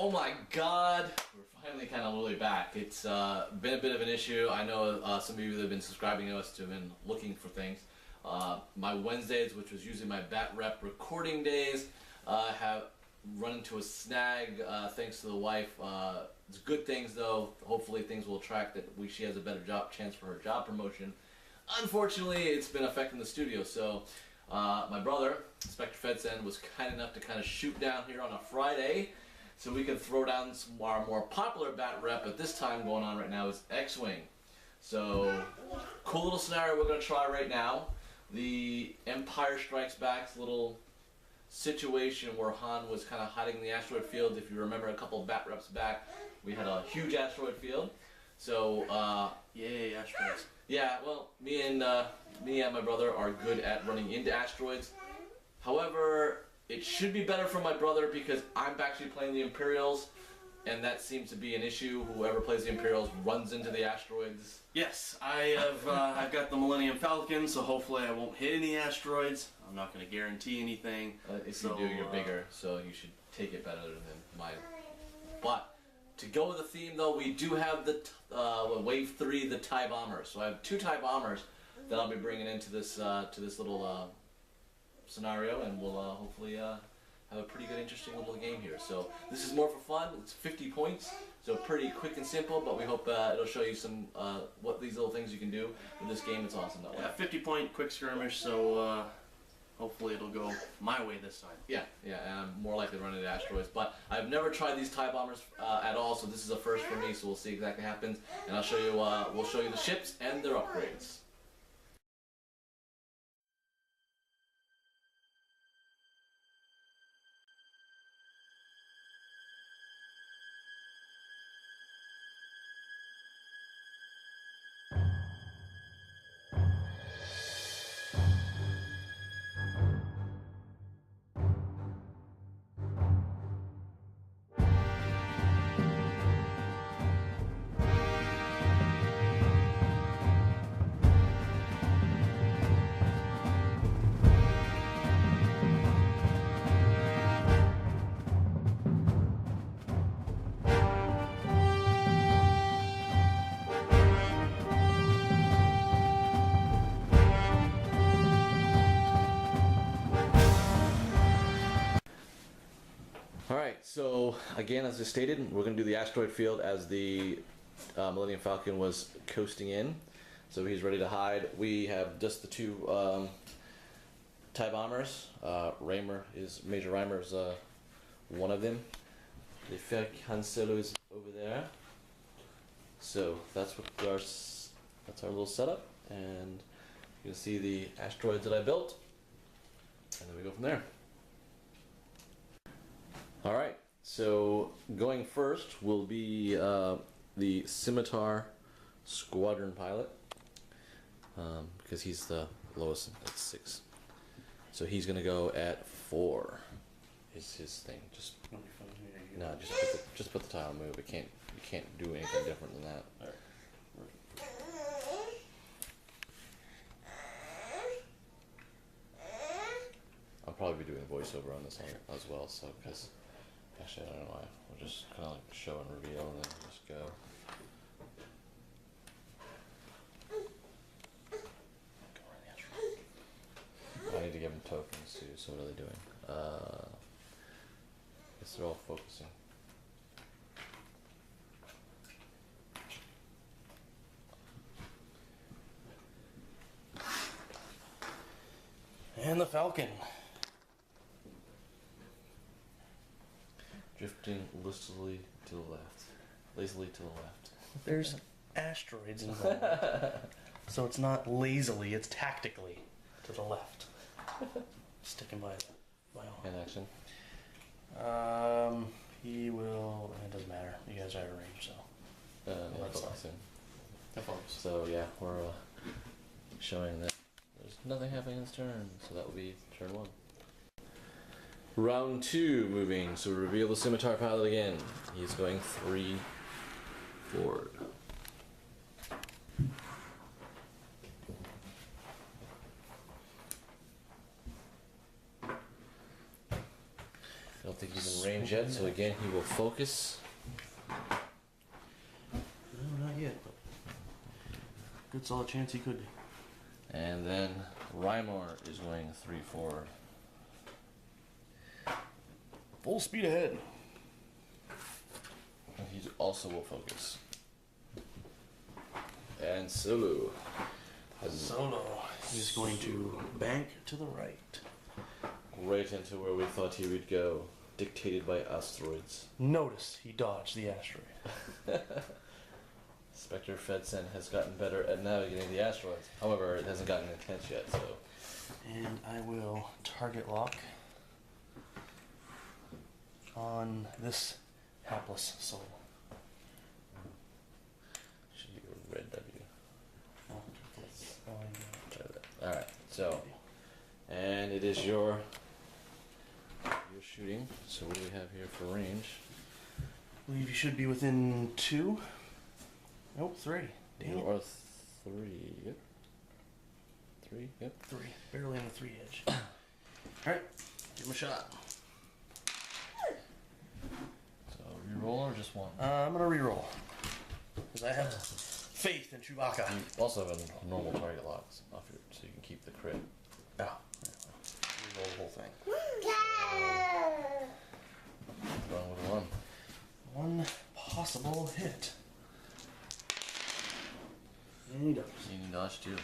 Oh my God, we're finally kind of really back. It's been a bit of an issue. I know some of you that have been subscribing to us have been looking for things. My Wednesdays, which was usually my bat rep recording days, have run into a snag thanks to the wife. It's good things though. Hopefully things will attract that she has a better chance for her job promotion. Unfortunately, it's been affecting the studio. So my brother, Spectre FedSen, was kind enough to kind of shoot down here on a Friday so we could throw down some of our more popular bat rep at this time going on right now is X-Wing. So, cool little scenario we're going to try right now. The Empire Strikes Back's little situation where Han was kind of hiding in the asteroid field. If you remember a couple of bat reps back, we had a huge asteroid field. So, yay, asteroids. Yeah, well, me and my brother are good at running into asteroids. However, it should be better for my brother because I'm actually playing the Imperials, and that seems to be an issue. Whoever plays the Imperials runs into the asteroids. Yes, I've got the Millennium Falcon, so hopefully I won't hit any asteroids. I'm not going to guarantee anything. If you do, you're bigger, so you should take it better than mine. But to go with the theme, though, we do have the Wave 3, the TIE Bombers. So I have 2 TIE Bombers that I'll be bringing into this little scenario, and we'll hopefully have a pretty good, interesting little game here. So this is more for fun. It's 50 points, so pretty quick and simple, but we hope it'll show you some what these little things you can do with this game. It's awesome that way. Yeah, 50-point quick skirmish, so hopefully it'll go my way this time. Yeah, and I'm more likely to run into asteroids, but I've never tried these TIE Bombers at all, so this is a first for me, so we'll see exactly what happens, and I'll show you, we'll show you the ships and their upgrades. Alright, so again, as I stated, we're going to do the asteroid field as the Millennium Falcon was coasting in. So he's ready to hide. We have just the 2 TIE Bombers. Major Reimer is one of them. The fake Han Solo is over there. So that's our little setup, and you can see the asteroids that I built, and then we go from there. Alright, so going first will be the Scimitar Squadron pilot, because he's the lowest at 6. So he's going to go at 4 is his thing. Just put the tile move. You can't do anything different than that. All right. I'll probably be doing voiceover on this one as well, so because actually I don't know why. We'll just kind of like show and reveal and then just go. I need to give them tokens too, so what are they doing? I guess they're all focusing. And the Falcon. Drifting lazily to the left. There's asteroids involved. So it's not lazily, it's tactically to the left. Sticking by all. In action. He will. It doesn't matter. You guys are out of range, so. That's awesome. Focus. So yeah, we're showing that there's nothing happening this turn, so that will be turn 1. Round 2 moving, so reveal the Scimitar pilot again. He's going 3 forward. I don't think he's range yet, so again he will focus. No, not yet, but good solid chance he could be. And then Rymor is going 3 forward. Full speed ahead. And he also will focus. And Solo. Solo is going to bank to the right. Right into where we thought he would go, dictated by asteroids. Notice he dodged the asteroid. Spectre FedSen has gotten better at navigating the asteroids. However, it hasn't gotten intense yet, so. And I will target lock on this hapless soul. Should be a red W. Oh, Alright, so. And it is your shooting. So what do we have here for range? I believe you should be within 2. Nope, 3. Damn. You are 3. Yep. 3, yep. 3. Barely on the 3 edge. Alright, give him a shot. So reroll or just one? I'm gonna reroll. Because I have faith in Chewbacca. You also have a normal target locks off your, so you can keep the crit. Oh. Reroll the whole thing. Wrong with a 1. One possible hit. And he does. You need dodge too.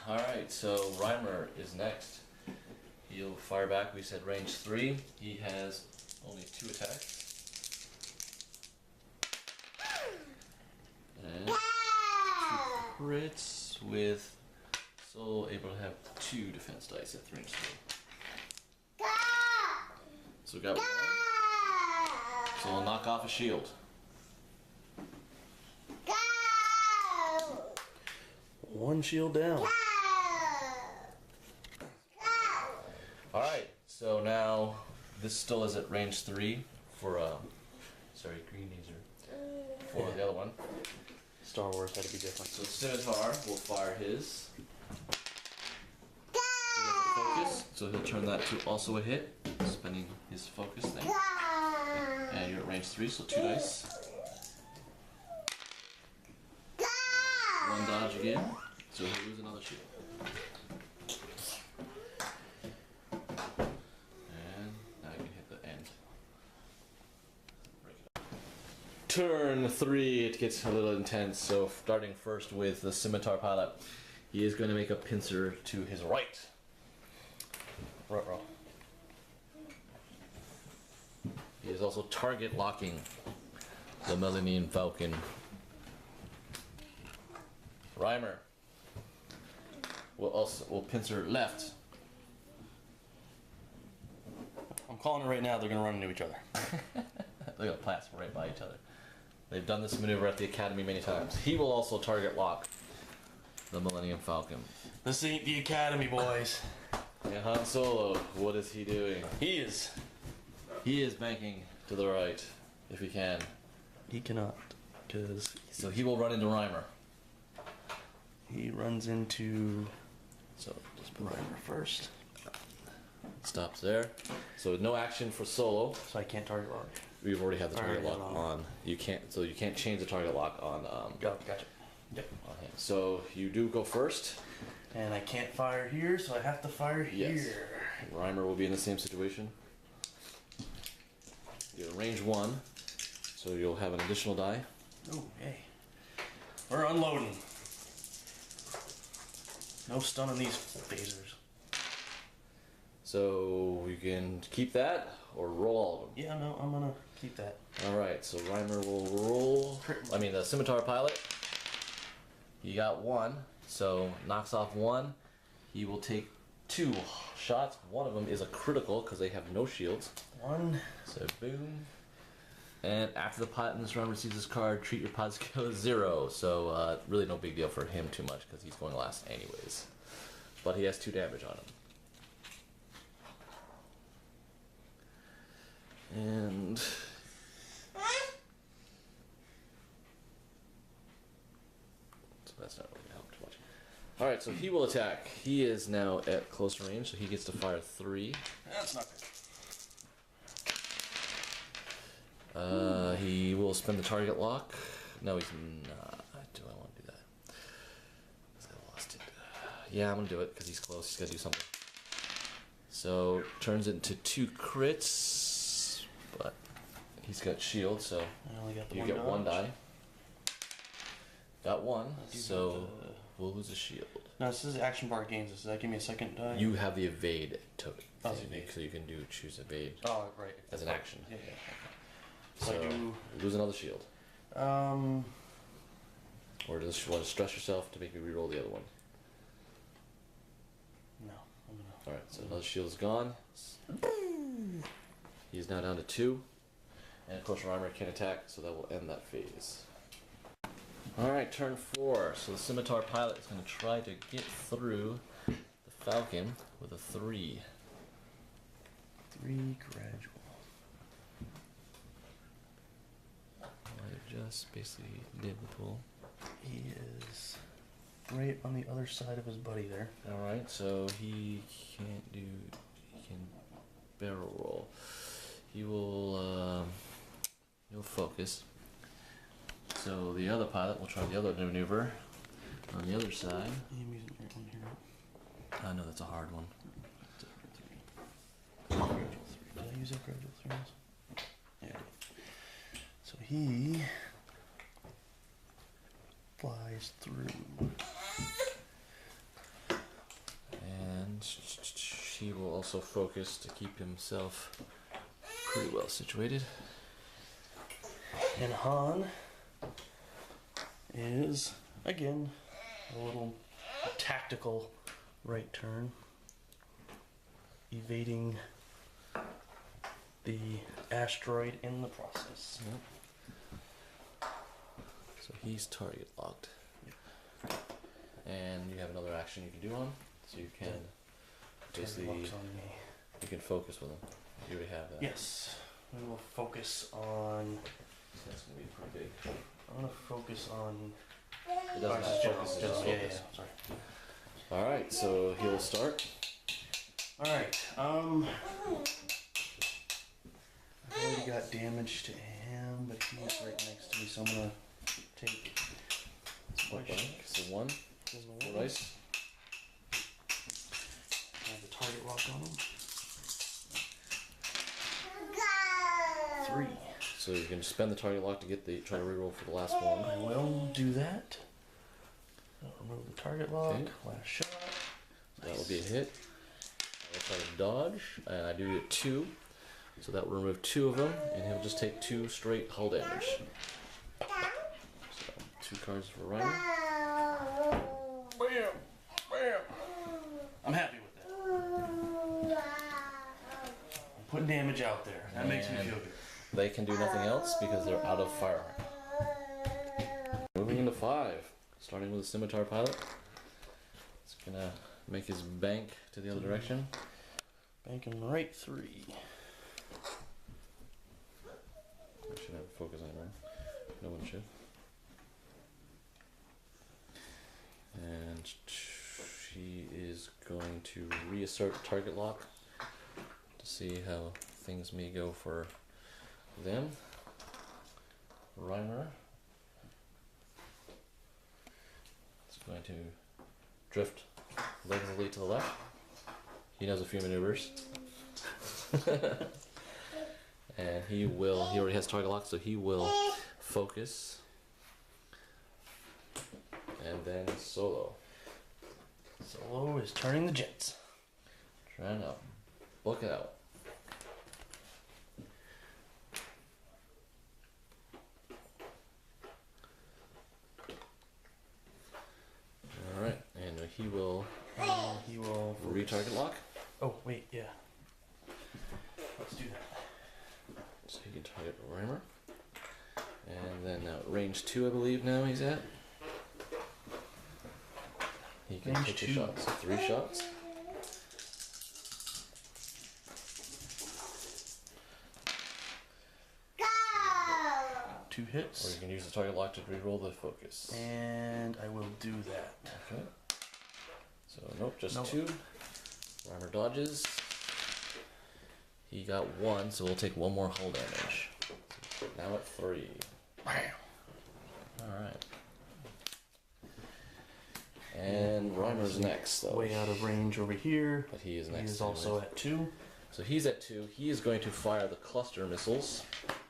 Alright, so Rymor is next. He'll fire back. We said range 3. He has only 2 attacks. And 2 crits with Soul able to have 2 defense dice at range 3. So we got 1. So we'll knock off a shield. One shield down. Alright, so now this still is at range 3 for green laser for the other one. Star Wars had to be different. So Scimitar will fire his. He has a focus, so he'll turn that to also a hit, spending his focus thing. And you're at range 3, so 2 dice. 1 dodge again, so he'll lose another shield. And now you can hit the end. Turn 3, it gets a little intense, so starting first with the Scimitar pilot, he is going to make a pincer to his right. Ruh-roh. He is also target locking the Millennium Falcon. Rymor will pincer left. I'm calling it right now, they're going to run into each other. They're going to pass right by each other. They've done this maneuver at the Academy many times. He will also target lock the Millennium Falcon. This ain't the Academy, boys. And Han Solo, what is he doing? He is. He is banking to the right, if he can. He cannot, because So he will run into Rymor. he runs into So just put Rhymer first. stops there. So no action for Solo. So I can't target lock. We've already had the target Already lock got on. You can't change the target lock on Gotcha. Yep. on him. So you do go first. And I can't fire here, so I have to fire Yes. here. Rymor will be in the same situation. You're range 1, so you'll have an additional die. Oh, hey. We're unloading. No stun on these phasers. So you can keep that or roll all of them. Yeah, no, I'm gonna keep that. Alright, so Rymor will roll. I mean, the Scimitar pilot. He got 1, so knocks off 1. He will take 2 shots. One of them is a critical because they have no shields. 1. So boom. And after the pilot in this round receives this card, treat your pilot's skill as 0. So really no big deal for him too much because he's going last anyways. But he has 2 damage on him. And so that's not really gonna help too much. Alright, so he will attack. He is now at close range, so he gets to fire 3. That's not good. spin the target lock. No, he's not. Do I want to do that? 'Cause I lost it. Yeah, I'm gonna do it because he's close. He's gotta do something. So turns it into 2 crits, but he's got shield, so I only got the you one get 1 dodge. die. Got 1, do so have we'll lose a shield. No, this is action bar games. Does that give me a second die? You have the evade token, Oh, it's evade. so you can choose evade Oh, right. as an action. Yeah, yeah. So So I do. lose another shield, Um. or does you want to stress yourself to make you reroll the other one? No, I'm gonna. All right, so another shield is gone. He's now down to 2, and of course Reimer can attack, so that will end that phase. All right, turn 4. So the Scimitar pilot is going to try to get through the Falcon with a 3. 3 gradual. I just basically did the pull. He is right on the other side of his buddy there. All right, so he can't do. He can barrel roll. He will. He'll focus. So the other pilot will try the other maneuver on the other side. I'm using the right one here. I know that's a hard one. Gradual 3. Did I use that gradual 3? Yeah, I did. So he flies through. And he will also focus to keep himself pretty well situated. And Han is, again, a little tactical right turn, evading the asteroid in the process. Yep. So he's target locked. And you have another action you can do on, so you can basically Target locks on me. you can focus with him. You already have that. Yes, we will focus on. That's gonna be pretty big. I want to focus on. It doesn't have focus, it's just yeah, focus. yeah, sorry. Alright, so he'll start. All right. I've already got damage to him, but he's right next to me, so I'm gonna take. So 1, There's no 4 one. dice. I have the target lock on him. 3. So you can spend the target lock to get the try to reroll for the last one. I will do that. I'll remove the target lock. Okay. Last shot. That will be a hit. I will try to dodge, and I do get 2. So that will remove 2 of them, and he'll just take 2 straight hull damage. So 2 cards for Ryan. Bam! Bam! I'm happy with that. I'm putting damage out there. That makes me And feel good. they can do nothing else because they're out of fire. Moving into 5, starting with a Scimitar pilot. It's gonna make his bank to the other direction. Banking right 3. I should have a focus on him. No one should. And she is going to reassert target lock to see how things may go for them. Reimer is going to drift lazily to the left. He knows a few maneuvers. And he already has target lock, so he will focus. And then Solo. Solo is turning the jets. Trying to book it out. Alright, and he will And he will retarget lock. Oh, wait, yeah. Let's do that. So he can target Reimer. And then range 2, I believe now he's at. He can Range take 2. a shot, so 3 shots. Two Or hits. you can use the target lock to reroll the focus. And I will do that. Okay. So nope, just Nope. 2. Reimer dodges. He got 1, so we'll take 1 more hull damage. So now at 3. Alright. And Reimer's next, though. Way out of range over here. But he is next. He is also at 2. So he's at 2. He is going to fire the cluster missiles,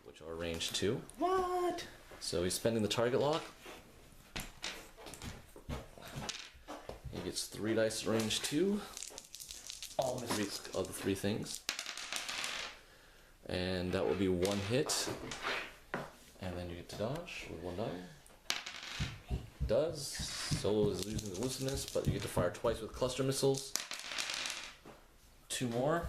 which are range 2. What? So he's spending the target lock. He gets 3 dice range 2. All Three of the 3 things. And that will be 1 hit. And then you get to dodge with 1 die. Does. Solo is losing the elusiveness, but you get to fire twice with cluster missiles. 2 more.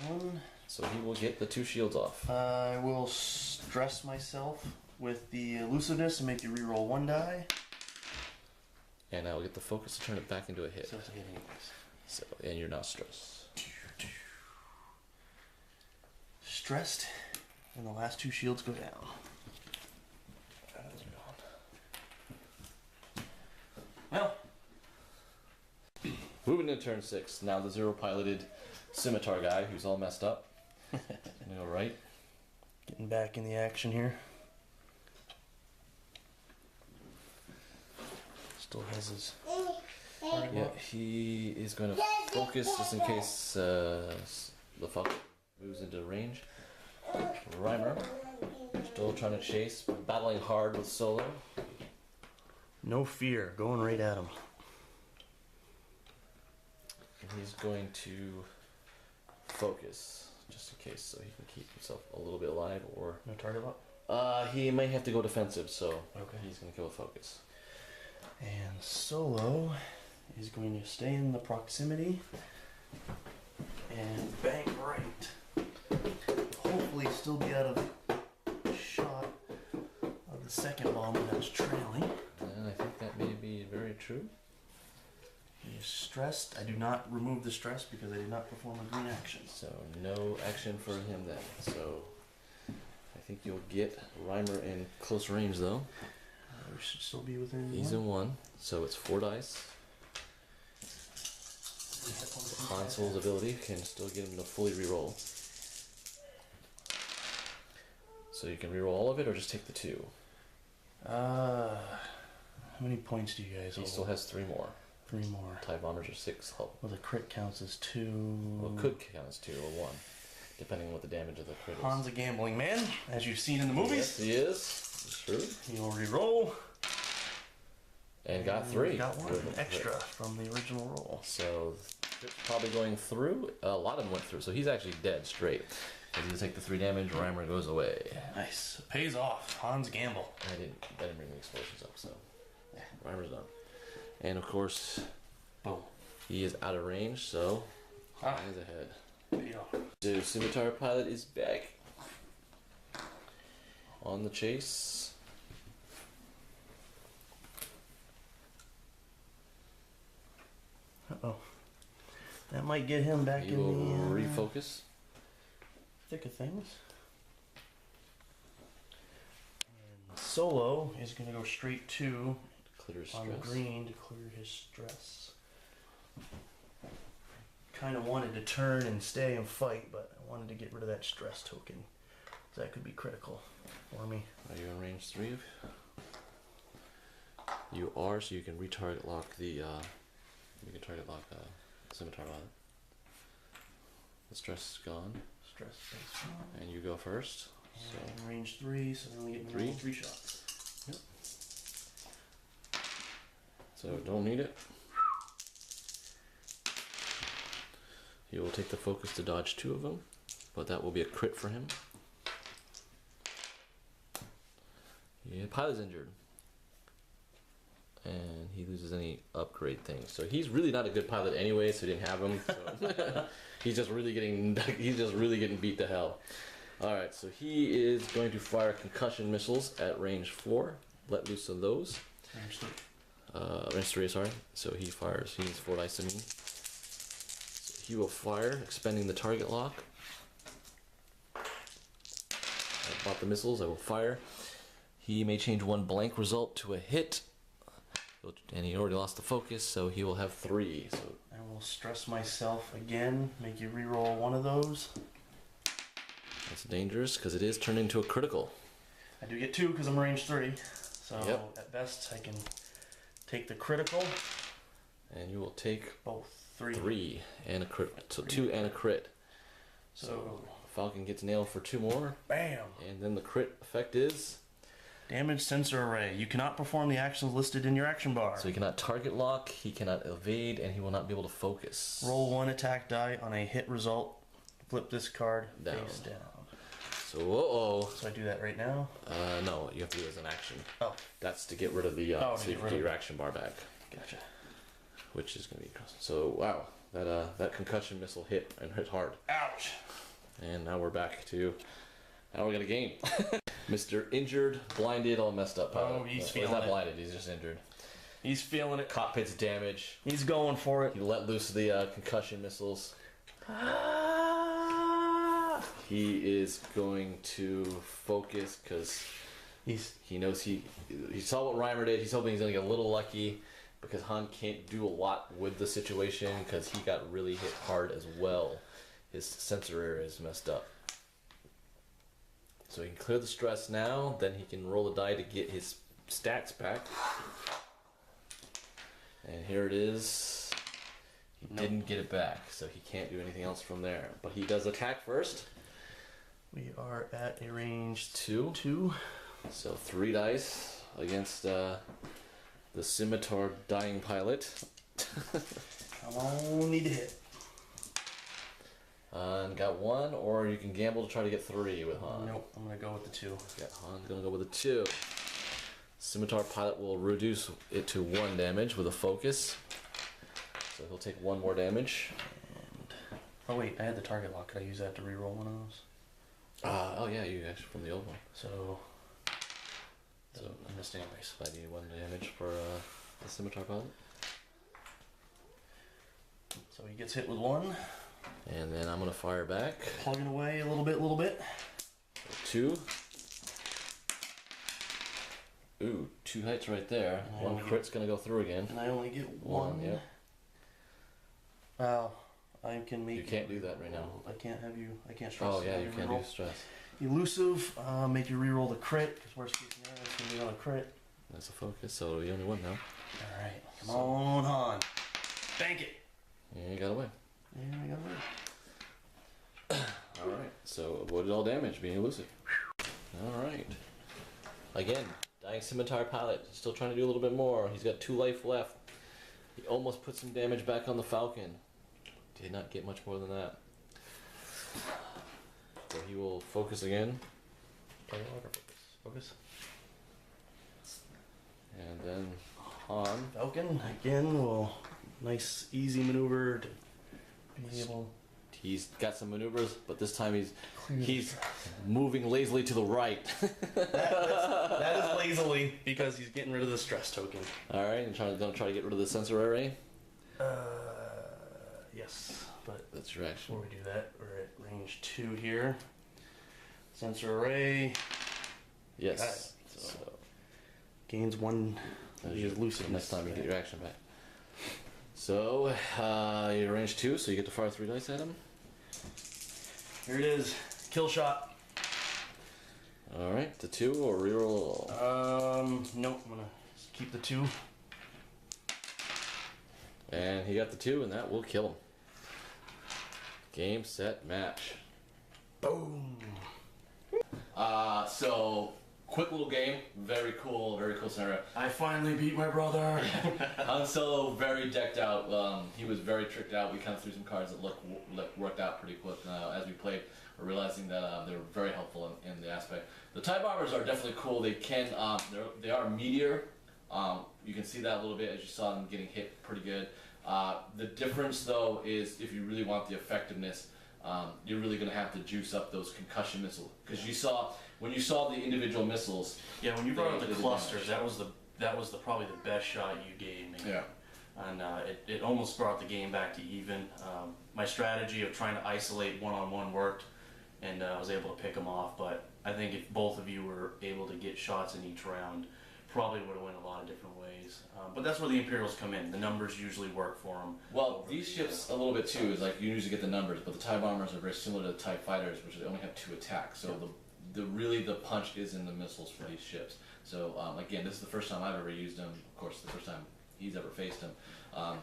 1. So he will get the 2 shields off. I will stress myself with the elusiveness and make you reroll 1 die. And I will get the focus to turn it back into a hit. So it's a hit anyways. So, and you're not stressed. Stressed, and the last 2 shields go down. Well, moving into turn 6. Now the 0 piloted scimitar guy who's all messed up. All right. getting back in the action here. Still has his. Yeah, he is going to focus just in case the fuck moves into range. Reimer, still trying to chase, battling hard with Solo. No fear, going right at him. And he's going to focus, just in case, so he can keep himself a little bit alive, or... No target lock? He may have to go defensive, so Okay. he's going to go with focus. And Solo is going to stay in the proximity and bang right. Hopefully still be out of shot of the second bomb that's trailing. And I think that may be very true. He is stressed. I do not remove the stress because I did not perform a green action. So no action for him then. So I think you'll get Reimer in close range though. We should still be within. He's in 1, so it's 4 dice. Console's ability can still get him to fully reroll. So you can reroll all of it or just take the 2. How many points do you guys He hold? still has 3 more. 3 more. Tie bombers are 6 help. Well, the crit counts as 2. Well, it could count as 2 or 1, depending on what the damage of the crit is. Han's a gambling man, as you've seen in the movies. Yes, he is. It's true. He'll re-roll. And got 3. Got 1 with the extra crit. from the original roll. So it's probably going through. A lot of them went through, so he's actually dead straight. He's gonna take the 3 damage. Reimer goes away. Nice. Pays off. Hans gamble. I didn't bring the explosions up, so yeah, Reimer's done. And of course, Boom. he is out of range, so he's ahead. Paid off. So Scimitar Pilot is back on the chase. Uh-oh. That might get him back He in will the refocus. thick of things. And Solo is going to go straight to Clear his on stress. green to clear his stress. Kind of wanted to turn and stay and fight, but I wanted to get rid of that stress token. That could be critical for me. Are you in range 3? You are, so you can retarget lock the. You can target lock Scimitar Pilot. The stress is gone, Stress space 1. and you go first. So And range 3, so I only get 3? 3 shots. So don't need it. He will take the focus to dodge 2 of them, but that will be a crit for him. Yeah, pilot's injured. And he loses any upgrade things. So he's really not a good pilot anyway, so he didn't have him. So he's just really getting beat to hell. Alright, so he is going to fire concussion missiles at range 4. Let loose of those. Range 3. Range 3, sorry. So he fires. He needs 4 dice to mean. So he will fire, expending the target lock. I bought the missiles. I will fire. He may change 1 blank result to a hit. And he already lost the focus, so he will have 3. So I will stress myself again, make you reroll 1 of those. that's dangerous because it is turned into a critical. I do get 2 because I'm range 3. So Yep. at best I can take the critical. And you will take Both 3. 3 and a crit. So 2 and a crit. So Falcon gets nailed for 2 more. bam! And then the crit effect is... Damage sensor array. You cannot perform the actions listed in your action bar. So he cannot target lock, he cannot evade, and he will not be able to focus. Roll 1 attack die on a hit result. Flip this card Down. face down. So, uh-oh. So I do that right now? No, you have to do it as an action. Oh. That's to get rid of the, so you can get your action bar back. Gotcha. Which is going to be... So, wow. That concussion missile hit, and hit hard. Ouch! And now we're back to... Now we got a game. Mr. Injured, blinded, all messed up. Oh, he's feeling He's not it. blinded, he's just injured. He's feeling it. Cockpit's damage. He's going for it. He let loose the concussion missiles. He is going to focus because he knows he saw what Reimer did. He's hoping he's going to get a little lucky because Han can't do a lot with the situation because he got really hit hard as well. His sensor area is messed up. So he can clear the stress now, then he can roll a die to get his stats back. And here it is. He didn't get it back, so he can't do anything else from there. But he does attack first. We are at a range 2. 2. So 3 dice against the Scimitar Dying Pilot. Come on, need to hit. And got 1, or you can gamble to try to get 3 with Han. Nope, I'm going to go with the 2. Yeah, Han's gonna go with a 2. Scimitar Pilot will reduce it to 1 damage with a focus. So he'll take 1 more damage. And, oh wait, I had the target lock. Could I use that to reroll one of those? Oh yeah, you actually from the old one. So I missed anyways. I need 1 damage for the Scimitar Pilot. So he gets hit with 1. And then I'm gonna fire back. Plugging away a little bit. 2. Ooh, 2 hits right there. 1 crit's gonna go through again. And I only get 1. Yeah. Wow. I can make... You can't do that right now. I can't stress. Oh yeah, you can do stress. Elusive, make you reroll the crit, because worst case scenario it's going to be another crit. That's a focus, so you only won now. Alright, come on, Han. Bank it! And you got away. Yeah, I got away. Alright, so avoided all damage, being elusive. Alright. Again, Dying Scimitar Pilot, still trying to do a little bit more. He's got 2 life left. He almost put some damage back on the Falcon. Did not get much more than that. So he will focus again. Focus. And then Han. Falcon, again, will nice easy maneuver to be able... He's got some maneuvers, but this time he's moving lazily to the right. that is lazily because he's getting rid of the stress token. Alright, and gonna try to get rid of the sensor array. Yes, but That's your action. before we do that, we're at range 2 here. Sensor array Yes. so gains 1 elusive. Next time you get your action back. So, you're range 2, so you get to fire 3 dice at him. Here it is. Kill shot. Alright, the 2 or reroll. Nope, I'm gonna keep the 2. And he got the 2, and that will kill him. Game, set, match. Boom. So quick little game, very cool scenario. I finally beat my brother. Han Solo very decked out. He was very tricked out. We kind of threw some cards that worked out pretty quick as we played. We're realizing that they were very helpful in the aspect. The TIE bombers are definitely cool. They can they are meteor. You can see that a little bit as you saw them getting hit pretty good. The difference though is if you really want the effectiveness, you're really going to have to juice up those concussion missiles because when you saw the individual missiles. Yeah, when you brought up the clusters, that was probably the best shot you gave me. Yeah. And it almost brought the game back to even. My strategy of trying to isolate one-on-one worked, and I was able to pick them off. But I think if both of you were able to get shots in each round, probably would have went a lot of different ways. But that's where the Imperials come in. The numbers usually work for them. Well, these ships a little bit too is like you usually get the numbers, but the TIE bombers are very similar to the TIE fighters, which they only have 2 attacks. So the punch is in the missiles for these ships. So again, this is the first time I've ever used them. Of course, the first time he's ever faced them.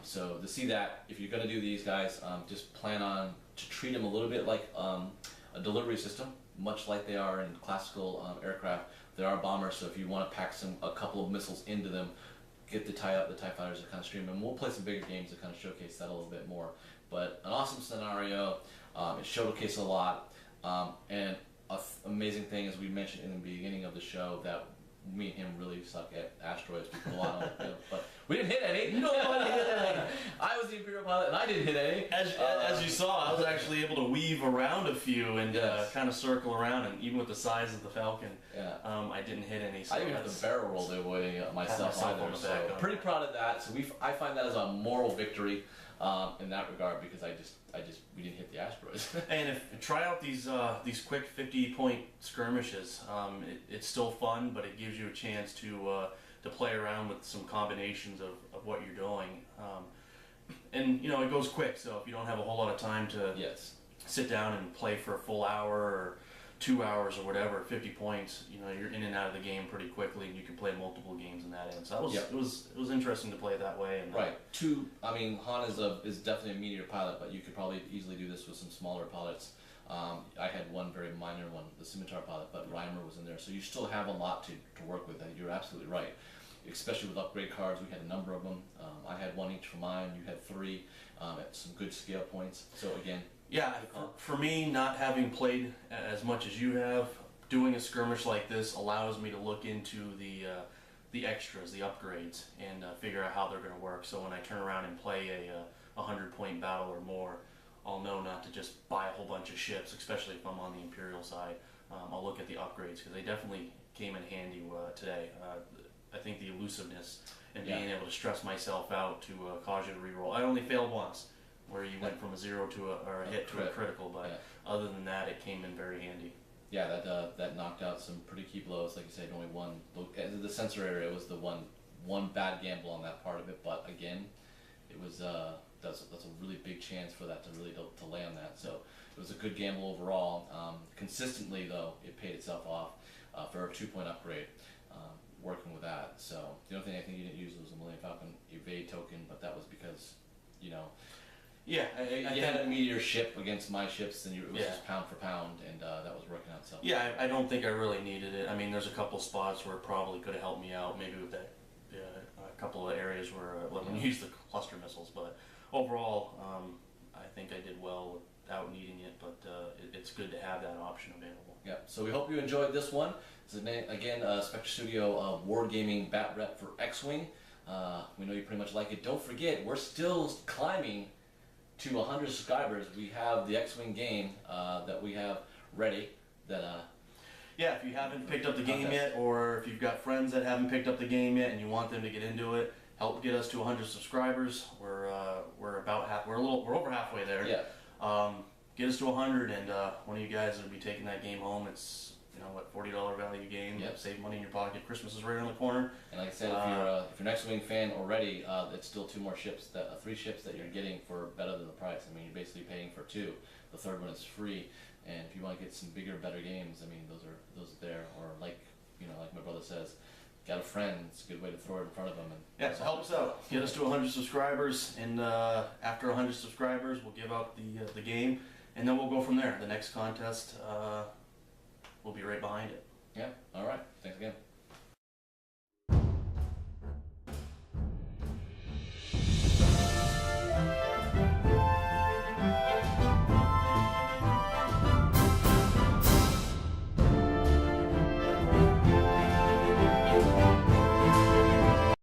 So to see that, if you're going to do these guys, just plan on to treat them a little bit like a delivery system, much like they are in classical aircraft. There are bombers, so if you want to pack a couple of missiles into them, get the TIE fighters to kind of stream them. We'll play some bigger games to kind of showcase that a little bit more. But an awesome scenario. It showcased a lot, and amazing thing, as we mentioned in the beginning of the show, that me and him really suck at asteroids. We put a lot on the field, but we didn't hit any. Nobody hit any. I was the Imperial pilot, and I didn't hit any. As you saw, I was actually able to weave around a few and kind of circle around, and even with the size of the Falcon, I didn't hit any. So I didn't have the barrel roll away myself either. So pretty proud of that. So I find that as a moral victory in that regard, because we didn't hit the asteroids. And try out these quick 50-point skirmishes. It's still fun, but it gives you a chance to play around with some combinations of what you're doing. And it goes quick, so if you don't have a whole lot of time to sit down and play for a full hour or 2 hours or whatever, 50 points, you're in and out of the game pretty quickly, and you can play multiple games in that end. So it was interesting to play that way. And right. Han is definitely a meteor pilot, but you could probably easily do this with some smaller pilots. I had one very minor one, the Scimitar pilot, but Reimer was in there, so you still have a lot to work with. You're absolutely right. Especially with upgrade cards, we had a number of them. I had one each for mine. You had 3 at some good scale points. So again, for me, not having played as much as you have, doing a skirmish like this allows me to look into the extras, the upgrades, and figure out how they're going to work. So when I turn around and play a 100-point battle or more, I'll know not to just buy a whole bunch of ships, especially if I'm on the Imperial side. I'll look at the upgrades, because they definitely came in handy today. I think the elusiveness and being able to stress myself out to cause you to reroll. I only failed once, where you went from a 0 to a hit to a critical, but other than that, it came in very handy. Yeah, that knocked out some pretty key blows. Like you said, only one. The sensor area was the one bad gamble on that part of it, but again, it was that's a really big chance for that to really to land that. So it was a good gamble overall. Consistently though, it paid itself off for a 2-point upgrade. Working with that. So the only thing I think you didn't use was a Millennium Falcon evade token, but that was because you had a meteor ship against my ships, and it was just pound for pound, and that was working out. So I don't think I really needed it. I mean, there's a couple spots where it probably could have helped me out, maybe with that a couple of areas where when you use the cluster missiles, but overall, I think I did well without needing it, but it's good to have that option available. Yeah, so we hope you enjoyed this one. This is again Spectre Studio Wargaming Bat Rep for X-Wing. We know you pretty much like it. Don't forget, we're still climbing to 100 subscribers. We have the X-Wing game that we have ready. If you haven't picked up the game yet, or if you've got friends that haven't picked up the game yet and you want them to get into it, help get us to 100 subscribers. We're over halfway there. Yeah. Get us to 100, and one of you guys will be taking that game home. It's $40 value game. Yep. Save money in your pocket. Christmas is right around the corner. And like I said, if you're an X-Wing fan already, it's still 2 more ships, 3 ships that you're getting for better than the price. I mean, you're basically paying for 2. The third one is free. And if you want to get some bigger, better games, I mean, those are there. Or like my brother says, got a friend. It's a good way to throw it in front of them. And so help us out. Get us to 100 subscribers, and after 100 subscribers, we'll give out the game, and then we'll go from there. The next contest, we'll be right behind it. Yeah. All right.